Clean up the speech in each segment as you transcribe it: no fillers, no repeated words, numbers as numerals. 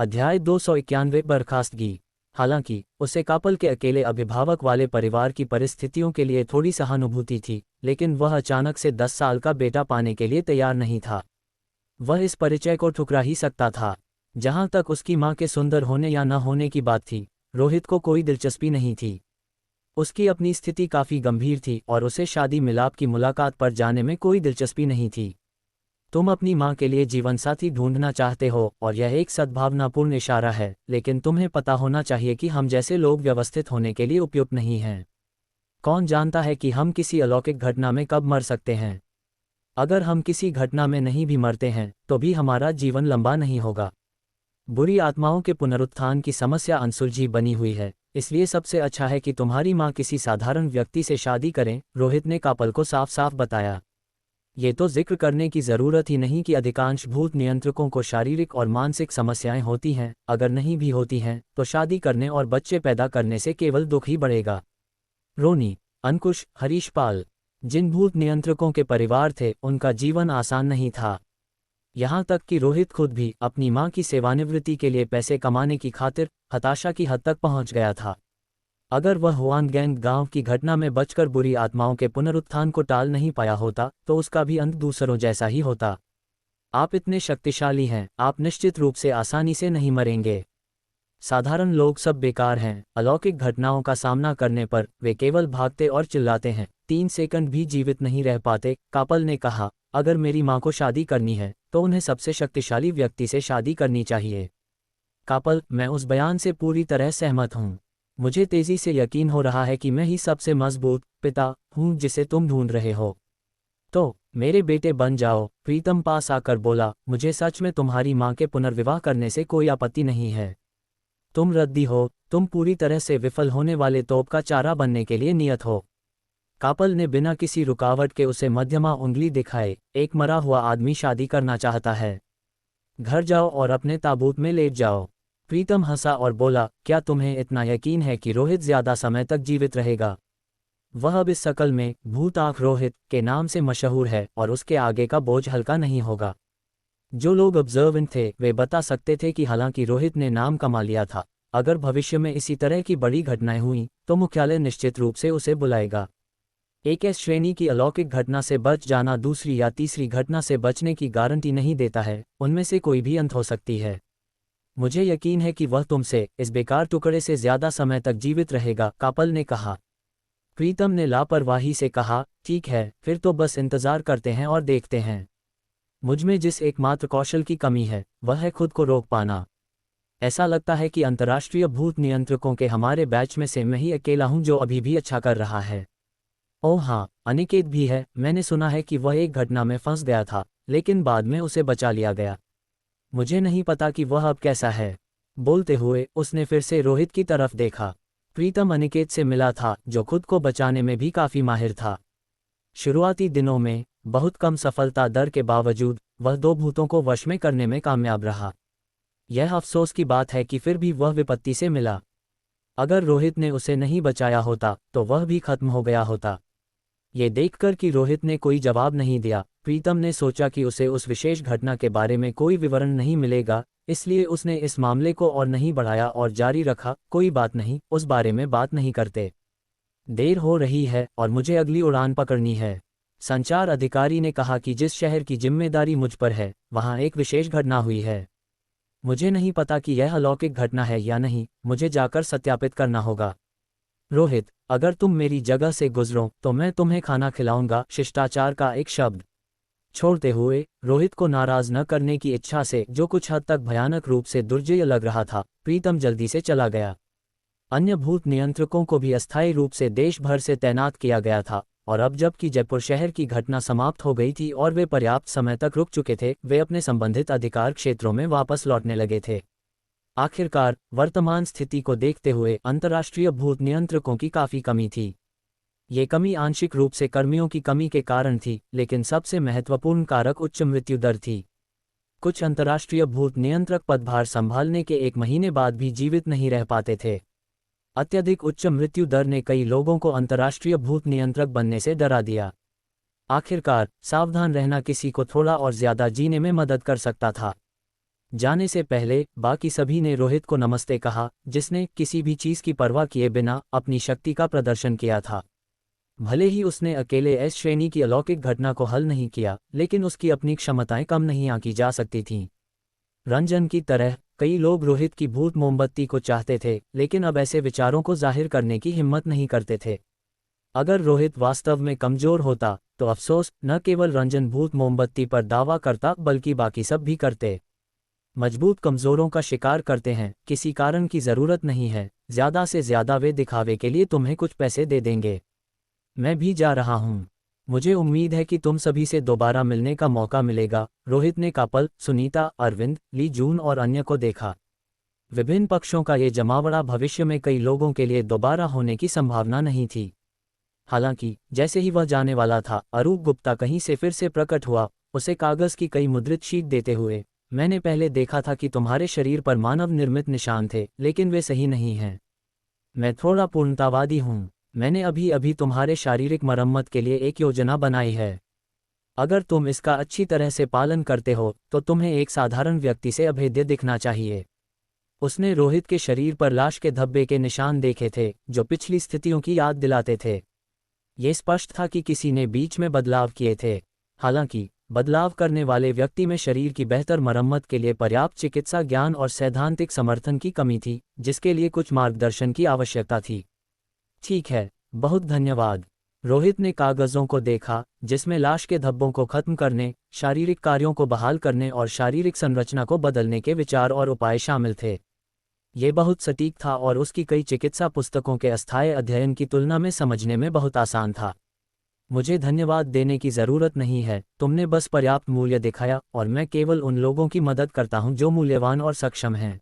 अध्याय 291 बर्खास्तगी। हालांकि उसे कापल के अकेले अभिभावक वाले परिवार की परिस्थितियों के लिए थोड़ी सहानुभूति थी, लेकिन वह अचानक से 10 साल का बेटा पाने के लिए तैयार नहीं था। वह इस परिचय को ठुकरा ही सकता था। जहां तक उसकी मां के सुंदर होने या न होने की बात थी, रोहित को कोई दिलचस्पी नहीं थी। उसकी अपनी स्थिति काफ़ी गंभीर थी और उसे शादी मिलाप की मुलाकात पर जाने में कोई दिलचस्पी नहीं थी। तुम अपनी मां के लिए जीवनसाथी ढूंढना चाहते हो और यह एक सद्भावनापूर्ण इशारा है, लेकिन तुम्हें पता होना चाहिए कि हम जैसे लोग व्यवस्थित होने के लिए उपयुक्त नहीं हैं। कौन जानता है कि हम किसी अलौकिक घटना में कब मर सकते हैं। अगर हम किसी घटना में नहीं भी मरते हैं तो भी हमारा जीवन लंबा नहीं होगा। बुरी आत्माओं के पुनरुत्थान की समस्या अनसुलझी बनी हुई है, इसलिए सबसे अच्छा है कि तुम्हारी मां किसी साधारण व्यक्ति से शादी करें, रोहित ने कापल को साफ साफ बताया। ये तो जिक्र करने की ज़रूरत ही नहीं कि अधिकांश भूत नियंत्रकों को शारीरिक और मानसिक समस्याएं होती हैं। अगर नहीं भी होती हैं तो शादी करने और बच्चे पैदा करने से केवल दुख ही बढ़ेगा। रोनी, अंकुश, हरीशपाल, जिन भूत नियंत्रकों के परिवार थे उनका जीवन आसान नहीं था। यहाँ तक कि रोहित खुद भी अपनी मां की सेवानिवृत्ति के लिए पैसे कमाने की खातिर हताशा की हद तक पहुंच गया था। अगर वह हुआनगैंग गांव की घटना में बचकर बुरी आत्माओं के पुनरुत्थान को टाल नहीं पाया होता तो उसका भी अंत दूसरों जैसा ही होता। आप इतने शक्तिशाली हैं, आप निश्चित रूप से आसानी से नहीं मरेंगे। साधारण लोग सब बेकार हैं। अलौकिक घटनाओं का सामना करने पर वे केवल भागते और चिल्लाते हैं, 3 सेकंड भी जीवित नहीं रह पाते। कापल ने कहा, अगर मेरी मां को शादी करनी है तो उन्हें सबसे शक्तिशाली व्यक्ति से शादी करनी चाहिए। कापल, मैं उस बयान से पूरी तरह सहमत हूं। मुझे तेजी से यकीन हो रहा है कि मैं ही सबसे मजबूत पिता हूं जिसे तुम ढूंढ रहे हो। तो मेरे बेटे बन जाओ। प्रीतम पास आकर बोला, मुझे सच में तुम्हारी मां के पुनर्विवाह करने से कोई आपत्ति नहीं है। तुम रद्दी हो, तुम पूरी तरह से विफल होने वाले तोप का चारा बनने के लिए नियत हो। कापल ने बिना किसी रुकावट के उसे मध्यमा उंगली दिखाए, एक मरा हुआ आदमी शादी करना चाहता है। घर जाओ और अपने ताबूत में लेट जाओ। प्रीतम हंसा और बोला, क्या तुम्हें इतना यकीन है कि रोहित ज्यादा समय तक जीवित रहेगा? वह अब इस शकल में भूत आंख रोहित के नाम से मशहूर है और उसके आगे का बोझ हल्का नहीं होगा। जो लोग ऑब्जर्वेंट थे वे बता सकते थे कि हालांकि रोहित ने नाम कमा लिया था, अगर भविष्य में इसी तरह की बड़ी घटनाएं हुई तो मुख्यालय निश्चित रूप से उसे बुलाएगा। एक एस श्रेणी की अलौकिक घटना से बच जाना दूसरी या तीसरी घटना से बचने की गारंटी नहीं देता है, उनमें से कोई भी अंत हो सकती है। मुझे यकीन है कि वह तुमसे इस बेकार टुकड़े से ज्यादा समय तक जीवित रहेगा, कापल ने कहा। प्रीतम ने लापरवाही से कहा, ठीक है, फिर तो बस इंतजार करते हैं और देखते हैं। मुझमें जिस एकमात्र कौशल की कमी है वह है खुद को रोक पाना। ऐसा लगता है कि अंतर्राष्ट्रीय भूत नियंत्रकों के हमारे बैच में से मैं ही अकेला हूं जो अभी भी अच्छा कर रहा है। ओह हाँ, अनिकेत भी है। मैंने सुना है कि वह एक घटना में फंस गया था, लेकिन बाद में उसे बचा लिया गया। मुझे नहीं पता कि वह अब कैसा है। बोलते हुए उसने फिर से रोहित की तरफ देखा। प्रीतम अनिकेत से मिला था, जो खुद को बचाने में भी काफी माहिर था। शुरुआती दिनों में बहुत कम सफलता दर के बावजूद वह 2 भूतों को वश में करने में कामयाब रहा। यह अफसोस की बात है कि फिर भी वह विपत्ति से मिला। अगर रोहित ने उसे नहीं बचाया होता तो वह भी खत्म हो गया होता। ये देखकर कि रोहित ने कोई जवाब नहीं दिया, प्रीतम ने सोचा कि उसे उस विशेष घटना के बारे में कोई विवरण नहीं मिलेगा, इसलिए उसने इस मामले को और नहीं बढ़ाया और जारी रखा, कोई बात नहीं, उस बारे में बात नहीं करते। देर हो रही है और मुझे अगली उड़ान पकड़नी है। संचार अधिकारी ने कहा कि जिस शहर की जिम्मेदारी मुझ पर है वहां एक विशेष घटना हुई है। मुझे नहीं पता कि यह अलौकिक घटना है या नहीं, मुझे जाकर सत्यापित करना होगा। रोहित, अगर तुम मेरी जगह से गुजरो तो मैं तुम्हें खाना खिलाऊंगा, शिष्टाचार का एक शब्द छोड़ते हुए रोहित को नाराज न करने की इच्छा से जो कुछ हद तक भयानक रूप से दुर्जय लग रहा था, प्रीतम जल्दी से चला गया। अन्य भूत नियंत्रकों को भी अस्थायी रूप से देश भर से तैनात किया गया था और अब जबकि जयपुर शहर की घटना समाप्त हो गई थी और वे पर्याप्त समय तक रुक चुके थे, वे अपने संबंधित अधिकार क्षेत्रों में वापस लौटने लगे थे। आखिरकार वर्तमान स्थिति को देखते हुए अंतर्राष्ट्रीय भूत नियंत्रकों की काफी कमी थी। ये कमी आंशिक रूप से कर्मियों की कमी के कारण थी, लेकिन सबसे महत्वपूर्ण कारक उच्च मृत्यु दर थी। कुछ अंतर्राष्ट्रीय भूत नियंत्रक पदभार संभालने के 1 महीने बाद भी जीवित नहीं रह पाते थे। अत्यधिक उच्च मृत्यु दर ने कई लोगों को अंतर्राष्ट्रीय भूत नियंत्रक बनने से डरा दिया। आखिरकार सावधान रहना किसी को थोड़ा और ज्यादा जीने में मदद कर सकता था। जाने से पहले बाकी सभी ने रोहित को नमस्ते कहा, जिसने किसी भी चीज की परवाह किए बिना अपनी शक्ति का प्रदर्शन किया था। भले ही उसने अकेले एस श्रेणी की अलौकिक घटना को हल नहीं किया, लेकिन उसकी अपनी क्षमताएं कम नहीं आंकी जा सकती थीं। रंजन की तरह कई लोग रोहित की भूत मोमबत्ती को चाहते थे, लेकिन अब ऐसे विचारों को जाहिर करने की हिम्मत नहीं करते थे। अगर रोहित वास्तव में कमजोर होता तो अफसोस, न केवल रंजन भूत मोमबत्ती पर दावा करता बल्कि बाकी सब भी करते। मजबूत कमजोरों का शिकार करते हैं, किसी कारण की जरूरत नहीं है, ज्यादा से ज्यादा वे दिखावे के लिए तुम्हें कुछ पैसे दे देंगे। मैं भी जा रहा हूँ। मुझे उम्मीद है कि तुम सभी से दोबारा मिलने का मौका मिलेगा। रोहित ने कापल, सुनीता, अरविंद, ली जून और अन्य को देखा। विभिन्न पक्षों का ये जमावड़ा भविष्य में कई लोगों के लिए दोबारा होने की संभावना नहीं थी। हालांकि जैसे ही वह जाने वाला था, अरूप गुप्ता कहीं से फिर से प्रकट हुआ, उसे कागज की कई मुद्रित शीट देते हुए। मैंने पहले देखा था कि तुम्हारे शरीर पर मानव निर्मित निशान थे, लेकिन वे सही नहीं हैं। मैं थोड़ा पूर्णतावादी हूँ। मैंने अभी अभी तुम्हारे शारीरिक मरम्मत के लिए एक योजना बनाई है। अगर तुम इसका अच्छी तरह से पालन करते हो तो तुम्हें एक साधारण व्यक्ति से अभेद्य दिखना चाहिए। उसने रोहित के शरीर पर लाश के धब्बे के निशान देखे थे, जो पिछली स्थितियों की याद दिलाते थे। ये स्पष्ट था कि किसी ने बीच में बदलाव किए थे। हालांकि बदलाव करने वाले व्यक्ति में शरीर की बेहतर मरम्मत के लिए पर्याप्त चिकित्सा ज्ञान और सैद्धांतिक समर्थन की कमी थी, जिसके लिए कुछ मार्गदर्शन की आवश्यकता थी। ठीक है, बहुत धन्यवाद। रोहित ने कागजों को देखा, जिसमें लाश के धब्बों को खत्म करने, शारीरिक कार्यों को बहाल करने और शारीरिक संरचना को बदलने के विचार और उपाय शामिल थे। ये बहुत सटीक था और उसकी कई चिकित्सा पुस्तकों के अस्थायी अध्ययन की तुलना में समझने में बहुत आसान था। मुझे धन्यवाद देने की ज़रूरत नहीं है, तुमने बस पर्याप्त मूल्य दिखाया और मैं केवल उन लोगों की मदद करता हूं जो मूल्यवान और सक्षम हैं।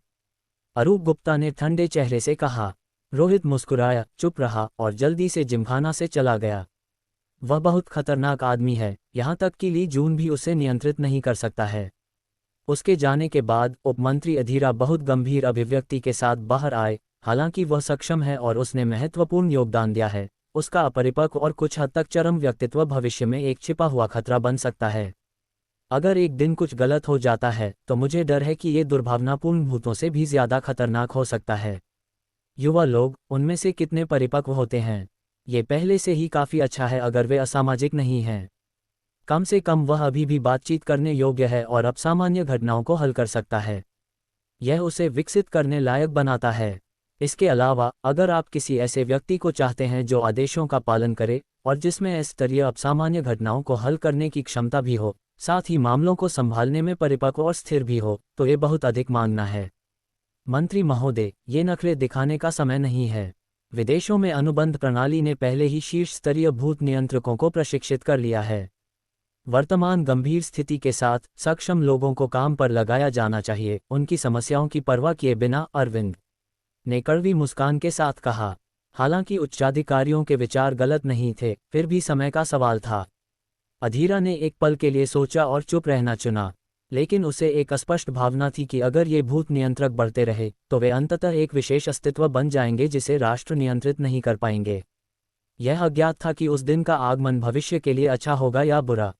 अरूप गुप्ता ने ठंडे चेहरे से कहा। रोहित मुस्कुराया, चुप रहा और जल्दी से जिमखाना से चला गया। वह बहुत खतरनाक आदमी है, यहाँ तक कि ली जून भी उसे नियंत्रित नहीं कर सकता है। उसके जाने के बाद उपमंत्री अधीरा बहुत गंभीर अभिव्यक्ति के साथ बाहर आए। हालांकि वह सक्षम है और उसने महत्वपूर्ण योगदान दिया है, उसका अपरिपक्व और कुछ हद तक चरम व्यक्तित्व भविष्य में एक छिपा हुआ खतरा बन सकता है। अगर एक दिन कुछ गलत हो जाता है तो मुझे डर है कि ये दुर्भावनापूर्ण भूतों से भी ज्यादा खतरनाक हो सकता है। युवा लोग, उनमें से कितने परिपक्व होते हैं? ये पहले से ही काफ़ी अच्छा है अगर वे असामाजिक नहीं हैं। कम से कम वह अभी भी बातचीत करने योग्य है और अब सामान्य घटनाओं को हल कर सकता है। यह उसे विकसित करने लायक बनाता है। इसके अलावा, अगर आप किसी ऐसे व्यक्ति को चाहते हैं जो आदेशों का पालन करे और जिसमें स्तरीय असामान्य घटनाओं को हल करने की क्षमता भी हो, साथ ही मामलों को संभालने में परिपक्व और स्थिर भी हो, तो ये बहुत अधिक मांगना है। मंत्री महोदय, ये नखरे दिखाने का समय नहीं है। विदेशों में अनुबंध प्रणाली ने पहले ही शीर्ष स्तरीय भूत नियंत्रकों को प्रशिक्षित कर लिया है। वर्तमान गंभीर स्थिति के साथ सक्षम लोगों को काम पर लगाया जाना चाहिए, उनकी समस्याओं की परवाह किए बिना, अरविंद ने कड़वी मुस्कान के साथ कहा। हालांकि उच्चाधिकारियों के विचार गलत नहीं थे, फिर भी समय का सवाल था। अधीरा ने एक पल के लिए सोचा और चुप रहना चुना, लेकिन उसे एक अस्पष्ट भावना थी कि अगर ये भूत नियंत्रक बढ़ते रहे तो वे अंततः एक विशेष अस्तित्व बन जाएंगे जिसे राष्ट्र नियंत्रित नहीं कर पाएंगे। यह अज्ञात था कि उस दिन का आगमन भविष्य के लिए अच्छा होगा या बुरा।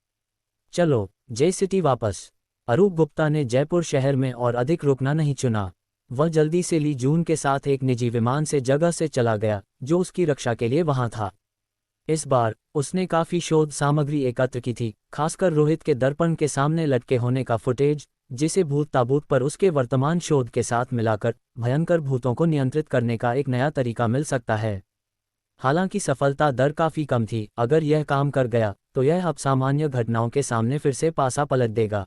चलो, जय सिटी वापस। अरूप गुप्ता ने जयपुर शहर में और अधिक रुकना नहीं चुना। वह जल्दी से ली जून के साथ एक निजी विमान से जगह से चला गया जो उसकी रक्षा के लिए वहां था। इस बार उसने काफी शोध सामग्री एकत्र की थी, खासकर रोहित के दर्पण के सामने लटके होने का फुटेज, जिसे भूत ताबूत पर उसके वर्तमान शोध के साथ मिलाकर भयंकर भूतों को नियंत्रित करने का एक नया तरीका मिल सकता है। हालांकि सफलता दर काफी कम थी। अगर यह काम कर गया तो यह अब सामान्य घटनाओं के सामने फिर से पासा पलट देगा,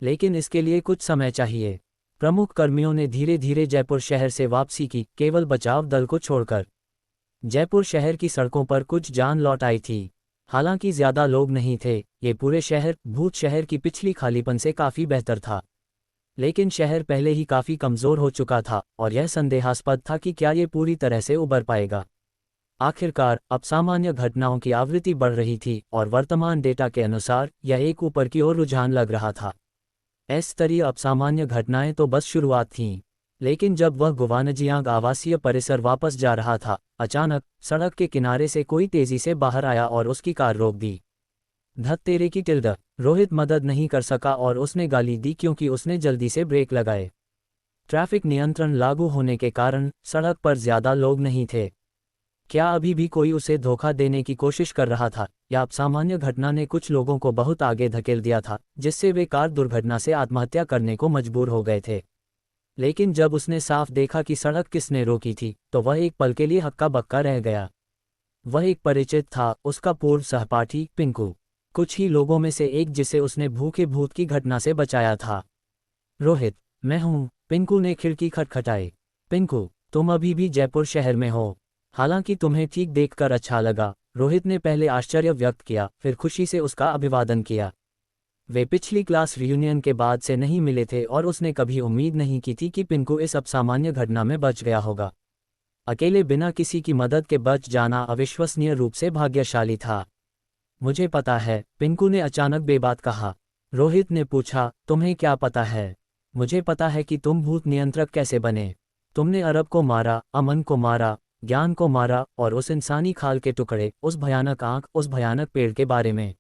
लेकिन इसके लिए कुछ समय चाहिए। प्रमुख कर्मियों ने धीरे धीरे जयपुर शहर से वापसी की, केवल बचाव दल को छोड़कर। जयपुर शहर की सड़कों पर कुछ जान लौट आई थी। हालांकि ज्यादा लोग नहीं थे। ये पूरे शहर भूत शहर की पिछली खालीपन से काफी बेहतर था, लेकिन शहर पहले ही काफी कमजोर हो चुका था और यह संदेहास्पद था कि क्या ये पूरी तरह से उबर पाएगा। आखिरकार अब सामान्य घटनाओं की आवृत्ति बढ़ रही थी और वर्तमान डेटा के अनुसार यह एक ऊपर की ओर रुझान लग रहा था। स्तरीय असामान्य घटनाएं तो बस शुरुआत थीं, लेकिन जब वह गुवानजियांग आवासीय परिसर वापस जा रहा था, अचानक सड़क के किनारे से कोई तेजी से बाहर आया और उसकी कार रोक दी। धत तेरे की टिल्ड। रोहित मदद नहीं कर सका और उसने गाली दी क्योंकि उसने जल्दी से ब्रेक लगाए। ट्रैफिक नियंत्रण लागू होने के कारण सड़क पर ज्यादा लोग नहीं थे। क्या अभी भी कोई उसे धोखा देने की कोशिश कर रहा था, या सामान्य घटना ने कुछ लोगों को बहुत आगे धकेल दिया था, जिससे वे कार दुर्घटना से आत्महत्या करने को मजबूर हो गए थे। लेकिन जब उसने साफ देखा कि सड़क किसने रोकी थी, तो वह एक पल के लिए हक्का बक्का रह गया। वह एक परिचित था, उसका पूर्व सहपाठी पिंकू, कुछ ही लोगों में से एक जिसे उसने भूखे भूत की घटना से बचाया था। रोहित, मैं हूँ, पिंकू ने खिड़की खटखटाई। पिंकू, तुम अभी भी जयपुर शहर में हो? हालांकि तुम्हें ठीक देखकर अच्छा लगा। रोहित ने पहले आश्चर्य व्यक्त किया, फिर खुशी से उसका अभिवादन किया। वे पिछली क्लास रियूनियन के बाद से नहीं मिले थे और उसने कभी उम्मीद नहीं की थी कि पिंकू इस असामान्य घटना में बच गया होगा। अकेले बिना किसी की मदद के बच जाना अविश्वसनीय रूप से भाग्यशाली था। मुझे पता है, पिंकू ने अचानक बेबात कहा। रोहित ने पूछा, तुम्हें क्या पता है? मुझे पता है कि तुम भूत नियंत्रक कैसे बने। तुमने अरब को मारा, अमन को मारा, ज्ञान को मारा, और उस इंसानी खाल के टुकड़े, उस भयानक आंख, उस भयानक पेड़ के बारे में।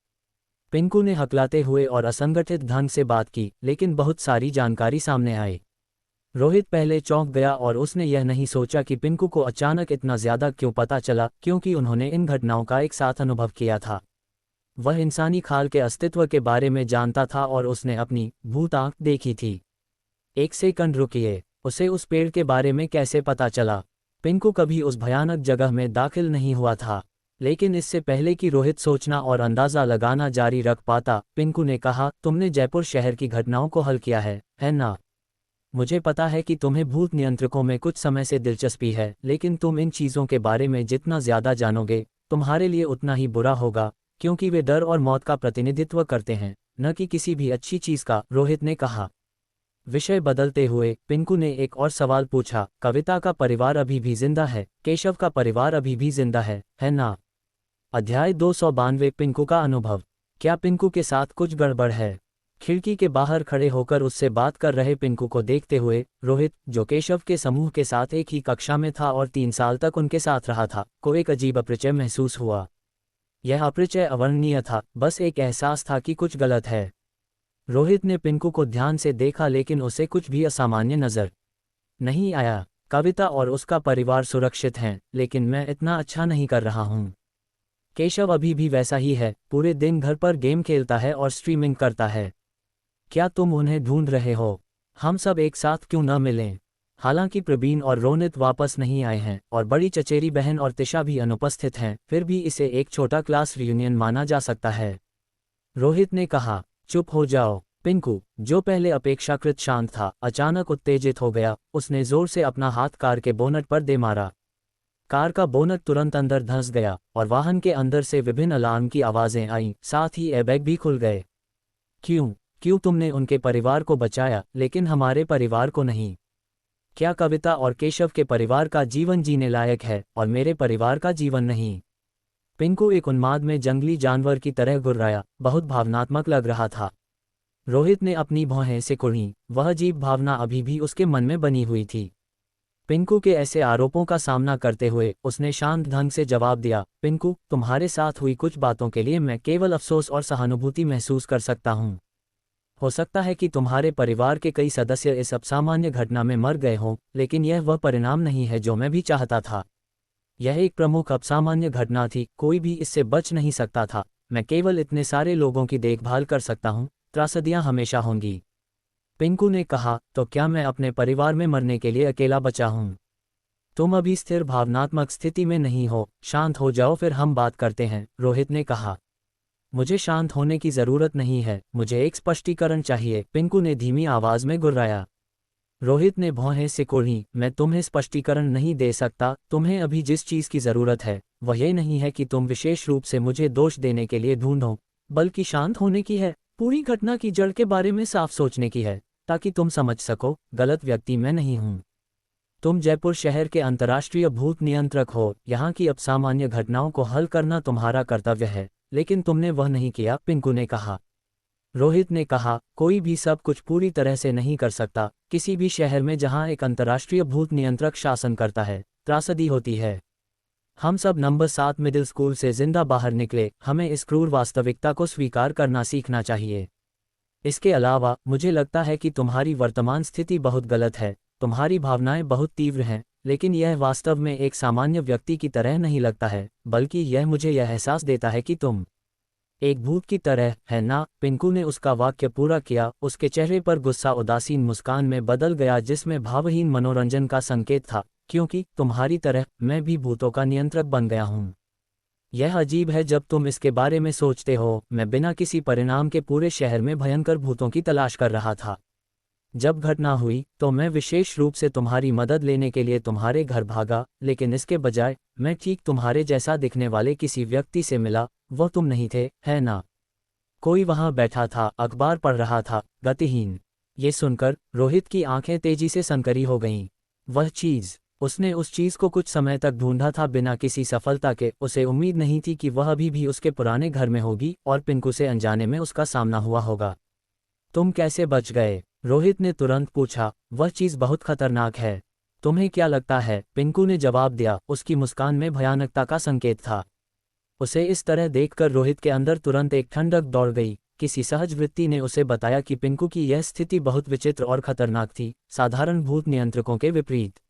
पिंकू ने हकलाते हुए और असंगठित ढंग से बात की, लेकिन बहुत सारी जानकारी सामने आई। रोहित पहले चौंक गया और उसने यह नहीं सोचा कि पिंकू को अचानक इतना ज्यादा क्यों पता चला, क्योंकि उन्होंने इन घटनाओं का एक साथ अनुभव किया था। वह इंसानी खाल के अस्तित्व के बारे में जानता था और उसने अपनी भूत आंख देखी थी। एक सेकंड रुकिए, उसे उस पेड़ के बारे में कैसे पता चला? पिंकू कभी उस भयानक जगह में दाखिल नहीं हुआ था। लेकिन इससे पहले कि रोहित सोचना और अंदाजा लगाना जारी रख पाता, पिंकू ने कहा, तुमने जयपुर शहर की घटनाओं को हल किया है ना? मुझे पता है कि तुम्हें भूत नियंत्रकों में कुछ समय से दिलचस्पी है, लेकिन तुम इन चीज़ों के बारे में जितना ज़्यादा जानोगे, तुम्हारे लिए उतना ही बुरा होगा, क्योंकि वे डर और मौत का प्रतिनिधित्व करते हैं, न कि किसी भी अच्छी चीज़ का, रोहित ने कहा। विषय बदलते हुए पिंकू ने एक और सवाल पूछा, कविता का परिवार अभी भी जिंदा है? केशव का परिवार अभी भी जिंदा है ना? अध्याय 292। पिंकू का अनुभव। क्या पिंकू के साथ कुछ गड़बड़ है? खिड़की के बाहर खड़े होकर उससे बात कर रहे पिंकू को देखते हुए रोहित, जो केशव के समूह के साथ एक ही कक्षा में था और 3 साल तक उनके साथ रहा था, को एक अजीब अपरिचय महसूस हुआ। यह अपरिचय अवर्णनीय था, बस एक एहसास था कि कुछ गलत है। रोहित ने पिंकू को ध्यान से देखा, लेकिन उसे कुछ भी असामान्य नजर नहीं आया। कविता और उसका परिवार सुरक्षित हैं, लेकिन मैं इतना अच्छा नहीं कर रहा हूँ। केशव अभी भी वैसा ही है, पूरे दिन घर पर गेम खेलता है और स्ट्रीमिंग करता है। क्या तुम उन्हें ढूंढ रहे हो? हम सब एक साथ क्यों न मिलें? हालांकि प्रवीण और रोनित वापस नहीं आए हैं और बड़ी चचेरी बहन और तिशा भी अनुपस्थित हैं, फिर भी इसे एक छोटा क्लास रियूनियन माना जा सकता है, रोहित ने कहा। चुप हो जाओ। पिंकू, जो पहले अपेक्षाकृत शांत था, अचानक उत्तेजित हो गया। उसने जोर से अपना हाथ कार के बोनट पर दे मारा। कार का बोनट तुरंत अंदर धंस गया और वाहन के अंदर से विभिन्न अलार्म की आवाजें आईं, साथ ही एयरबैग भी खुल गए। क्यों तुमने उनके परिवार को बचाया, लेकिन हमारे परिवार को नहीं? क्या कविता और केशव के परिवार का जीवन जीने लायक है और मेरे परिवार का जीवन नहीं? पिंकू एक उन्माद में जंगली जानवर की तरह गुर्राया, बहुत भावनात्मक लग रहा था। रोहित ने अपनी भौहें सिकुड़ी, वह अजीब भावना अभी भी उसके मन में बनी हुई थी। पिंकू के ऐसे आरोपों का सामना करते हुए उसने शांत ढंग से जवाब दिया, पिंकू, तुम्हारे साथ हुई कुछ बातों के लिए मैं केवल अफसोस और सहानुभूति महसूस कर सकता हूँ। हो सकता है कि तुम्हारे परिवार के कई सदस्य इस असामान्य घटना में मर गए हों, लेकिन यह वह परिणाम नहीं है जो मैं भी चाहता था। यह एक प्रमुख असामान्य घटना थी, कोई भी इससे बच नहीं सकता था। मैं केवल इतने सारे लोगों की देखभाल कर सकता हूँ, त्रासदियाँ हमेशा होंगी। पिंकू ने कहा, तो क्या मैं अपने परिवार में मरने के लिए अकेला बचा हूँ? तुम अभी स्थिर भावनात्मक स्थिति में नहीं हो, शांत हो जाओ फिर हम बात करते हैं, रोहित ने कहा। मुझे शांत होने की जरूरत नहीं है, मुझे एक स्पष्टीकरण चाहिए, पिंकू ने धीमी आवाज में गुर्राया। रोहित ने भौहें सिकोड़ी, मैं तुम्हें स्पष्टीकरण नहीं दे सकता। तुम्हें अभी जिस चीज की जरूरत है वह यह नहीं है कि तुम विशेष रूप से मुझे दोष देने के लिए ढूंढो, बल्कि शांत होने की है, पूरी घटना की जड़ के बारे में साफ सोचने की है, ताकि तुम समझ सको, गलत व्यक्ति मैं नहीं हूँ। तुम जयपुर शहर के अंतर्राष्ट्रीय भूत नियंत्रक हो, यहाँ की असामान्य घटनाओं को हल करना तुम्हारा कर्तव्य है, लेकिन तुमने वह नहीं किया, पिंकू ने कहा। रोहित ने कहा, कोई भी सब कुछ पूरी तरह से नहीं कर सकता। किसी भी शहर में जहां एक अंतर्राष्ट्रीय भूत नियंत्रक शासन करता है, त्रासदी होती है। हम सब नंबर 7 मिडिल स्कूल से जिंदा बाहर निकले। हमें इस क्रूर वास्तविकता को स्वीकार करना सीखना चाहिए। इसके अलावा मुझे लगता है कि तुम्हारी वर्तमान स्थिति बहुत गलत है। तुम्हारी भावनाएं बहुत तीव्र हैं, लेकिन यह वास्तव में एक सामान्य व्यक्ति की तरह नहीं लगता है, बल्कि यह मुझे यह एहसास देता है कि तुम एक भूत की तरह है ना। पिंकू ने उसका वाक्य पूरा किया। उसके चेहरे पर गुस्सा उदासीन मुस्कान में बदल गया, जिसमें भावहीन मनोरंजन का संकेत था। क्योंकि तुम्हारी तरह मैं भी भूतों का नियंत्रक बन गया हूँ। यह अजीब है जब तुम इसके बारे में सोचते हो। मैं बिना किसी परिणाम के पूरे शहर में भयंकर भूतों की तलाश कर रहा था। जब घटना हुई तो मैं विशेष रूप से तुम्हारी मदद लेने के लिए तुम्हारे घर भागा, लेकिन इसके बजाय मैं ठीक तुम्हारे जैसा दिखने वाले किसी व्यक्ति से मिला। वह तुम नहीं थे, है ना? कोई वहां बैठा था, अखबार पढ़ रहा था, गतिहीन। ये सुनकर रोहित की आंखें तेजी से सनकरी हो गईं। वह चीज, उसने उस चीज को कुछ समय तक ढूंढा था बिना किसी सफलता के। उसे उम्मीद नहीं थी कि वह अभी भी उसके पुराने घर में होगी और पिंकू से अनजाने में उसका सामना हुआ होगा। तुम कैसे बच गए? रोहित ने तुरंत पूछा। वह चीज बहुत खतरनाक है। तुम्हें क्या लगता है? पिंकू ने जवाब दिया। उसकी मुस्कान में भयानकता का संकेत था। उसे इस तरह देखकर रोहित के अंदर तुरंत एक ठंडक दौड़ गई। किसी सहज वृत्ति ने उसे बताया कि पिंकू की यह स्थिति बहुत विचित्र और खतरनाक थी, साधारण भूत नियंत्रकों के विपरीत।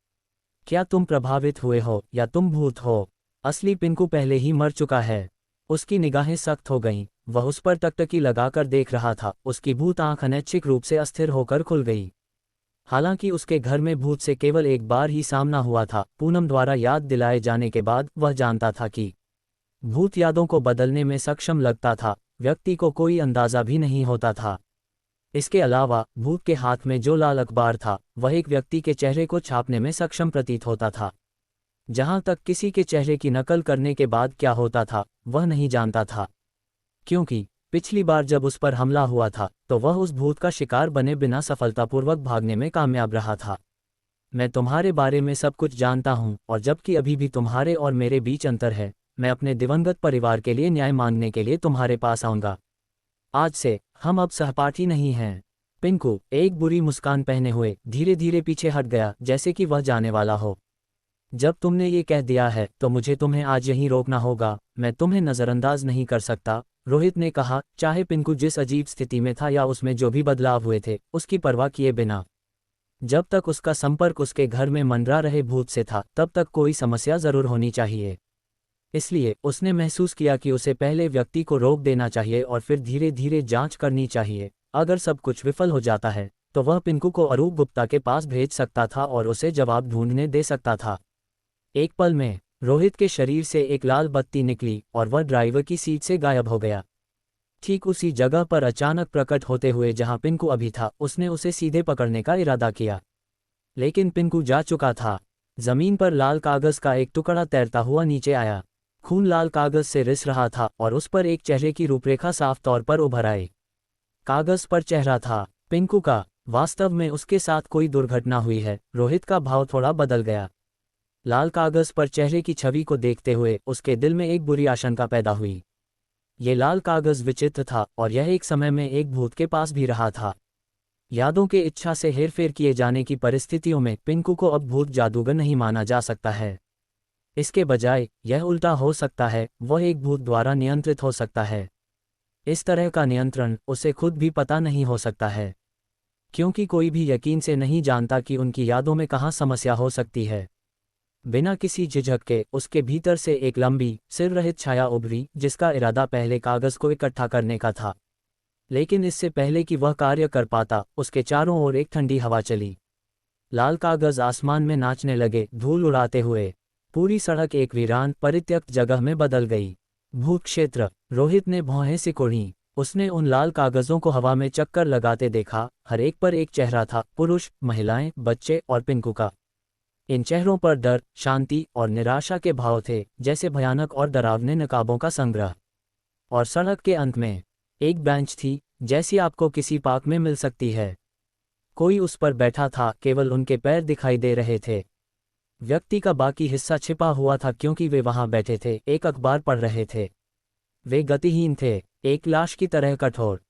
क्या तुम प्रभावित हुए हो या तुम भूत हो? असली पिंकू पहले ही मर चुका है। उसकी निगाहें सख्त हो गईं। वह उस पर टकटकी लगाकर देख रहा था। उसकी भूत आंख अनैच्छिक रूप से अस्थिर होकर खुल गई। हालांकि उसके घर में भूत से केवल एक बार ही सामना हुआ था, पूनम द्वारा याद दिलाए जाने के बाद। वह जानता था कि भूत यादों को बदलने में सक्षम लगता था। व्यक्ति को कोई अंदाजा भी नहीं होता था। इसके अलावा भूत के हाथ में जो लाल अखबार था, वह एक व्यक्ति के चेहरे को छापने में सक्षम प्रतीत होता था। जहां तक किसी के चेहरे की नकल करने के बाद क्या होता था, वह नहीं जानता था, क्योंकि पिछली बार जब उस पर हमला हुआ था तो वह उस भूत का शिकार बने बिना सफलतापूर्वक भागने में कामयाब रहा था। मैं तुम्हारे बारे में सब कुछ जानता हूं, और जबकि अभी भी तुम्हारे और मेरे बीच अंतर है, मैं अपने दिवंगत परिवार के लिए न्याय मांगने के लिए तुम्हारे पास आऊंगा। आज से हम अब सहपाठी नहीं हैं। पिंकू एक बुरी मुस्कान पहने हुए धीरे धीरे पीछे हट गया, जैसे कि वह जाने वाला हो। जब तुमने ये कह दिया है तो मुझे तुम्हें आज यहीं रोकना होगा। मैं तुम्हें नज़रअंदाज नहीं कर सकता, रोहित ने कहा, चाहे पिंकू जिस अजीब स्थिति में था या उसमें जो भी बदलाव हुए थे, उसकी परवाह किए बिना। जब तक उसका संपर्क उसके घर में मंडरा रहे भूत से था, तब तक कोई समस्या जरूर होनी चाहिए। इसलिए उसने महसूस किया कि उसे पहले व्यक्ति को रोक देना चाहिए और फिर धीरे धीरे जांच करनी चाहिए। अगर सब कुछ विफल हो जाता है तो वह पिंकू को अरूप गुप्ता के पास भेज सकता था और उसे जवाब ढूंढने दे सकता था। एक पल में रोहित के शरीर से एक लाल बत्ती निकली और वह ड्राइवर की सीट से गायब हो गया। ठीक उसी जगह पर अचानक प्रकट होते हुए जहां पिंकू अभी था, उसने उसे सीधे पकड़ने का इरादा किया, लेकिन पिंकू जा चुका था। जमीन पर लाल कागज का एक टुकड़ा तैरता हुआ नीचे आया। खून लाल कागज से रिस रहा था और उस पर एक चेहरे की रूपरेखा साफ तौर पर उभर आई। कागज पर चेहरा था पिंकू का। वास्तव में उसके साथ कोई दुर्घटना हुई है। रोहित का भाव थोड़ा बदल गया। लाल कागज पर चेहरे की छवि को देखते हुए उसके दिल में एक बुरी आशंका पैदा हुई। ये लाल कागज विचित्र था और यह एक समय में एक भूत के पास भी रहा था। यादों के इच्छा से हेरफेर किए जाने की परिस्थितियों में पिंकू को अब भूत जादूगर नहीं माना जा सकता है। इसके बजाय यह उल्टा हो सकता है, वह एक भूत द्वारा नियंत्रित हो सकता है। इस तरह का नियंत्रण उसे खुद भी पता नहीं हो सकता है, क्योंकि कोई भी यकीन से नहीं जानता कि उनकी यादों में कहाँ समस्या हो सकती है। बिना किसी झिझक के उसके भीतर से एक लंबी सिर रहित छाया उभरी, जिसका इरादा पहले कागज को इकट्ठा करने का था। लेकिन इससे पहले कि वह कार्य कर पाता, उसके चारों ओर एक ठंडी हवा चली। लाल कागज आसमान में नाचने लगे, धूल उड़ाते हुए। पूरी सड़क एक वीरान परित्यक्त जगह में बदल गई। भूत क्षेत्र। रोहित ने भौहें सिकोड़ी। उसने उन लाल कागजों को हवा में चक्कर लगाते देखा। हर एक पर एक चेहरा था, पुरुष, महिलाएं, बच्चे और पिंकू का। इन चेहरों पर डर, शांति और निराशा के भाव थे, जैसे भयानक और डरावने नकाबों का संग्रह। और सड़क के अंत में एक बेंच थी, जैसी आपको किसी पार्क में मिल सकती है। कोई उस पर बैठा था, केवल उनके पैर दिखाई दे रहे थे। व्यक्ति का बाकी हिस्सा छिपा हुआ था, क्योंकि वे वहां बैठे थे, एक अखबार पढ़ रहे थे। वे गतिहीन थे, एक लाश की तरह कठोर।